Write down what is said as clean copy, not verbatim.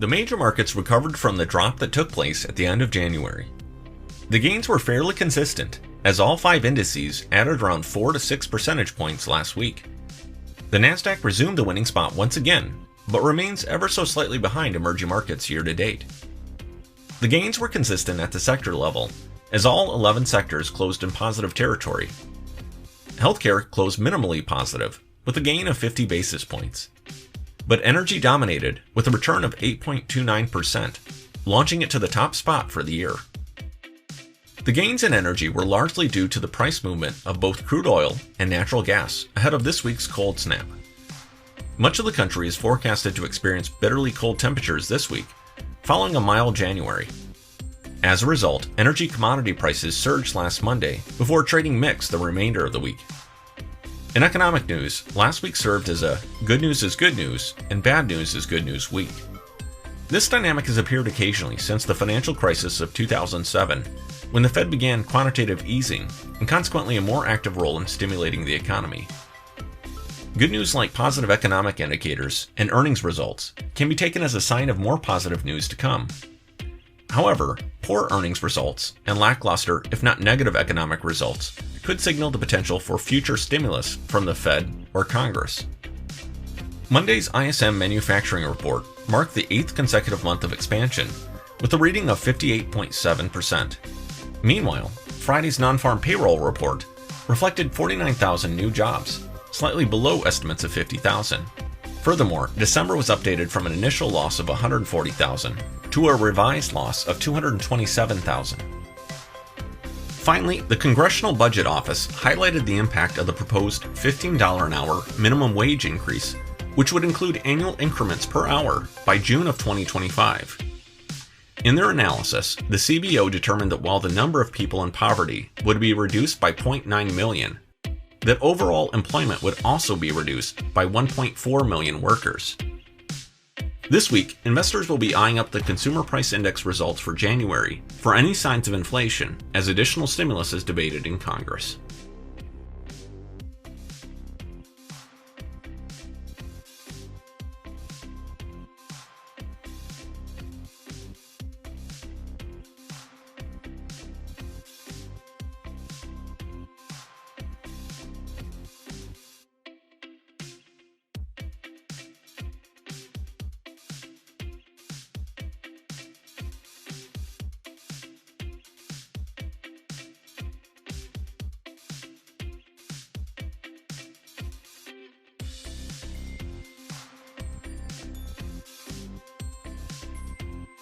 The major markets recovered from the drop that took place at the end of January. The gains were fairly consistent, as all 5 indices added around 4 to 6 percentage points last week. The Nasdaq resumed the winning spot once again, but remains ever so slightly behind emerging markets year to date. The gains were consistent at the sector level, as all 11 sectors closed in positive territory. Healthcare closed minimally positive, with a gain of 50 basis points. But energy dominated, with a return of 8.29%, launching it to the top spot for the year. The gains in energy were largely due to the price movement of both crude oil and natural gas ahead of this week's cold snap. Much of the country is forecasted to experience bitterly cold temperatures this week, following a mild January. As a result, energy commodity prices surged last Monday before trading mixed the remainder of the week. In economic news, last week served as a good news is good news and bad news is good news week. This dynamic has appeared occasionally since the financial crisis of 2007, when the Fed began quantitative easing and consequently a more active role in stimulating the economy. Good news like positive economic indicators and earnings results can be taken as a sign of more positive news to come. However, poor earnings results and lackluster, if not negative economic results could signal the potential for future stimulus from the Fed or Congress. Monday's ISM manufacturing report marked the 8th consecutive month of expansion, with a reading of 58.7%. Meanwhile, Friday's non-farm payroll report reflected 49,000 new jobs, slightly below estimates of 50,000. Furthermore, December was updated from an initial loss of 140,000 to a revised loss of 227,000. Finally, the Congressional Budget Office highlighted the impact of the proposed $15 an hour minimum wage increase, which would include annual increments per hour by June of 2025. In their analysis, the CBO determined that while the number of people in poverty would be reduced by 0.9 million, that overall employment would also be reduced by 1.4 million workers. This week, investors will be eyeing up the Consumer Price Index results for January for any signs of inflation as additional stimulus is debated in Congress.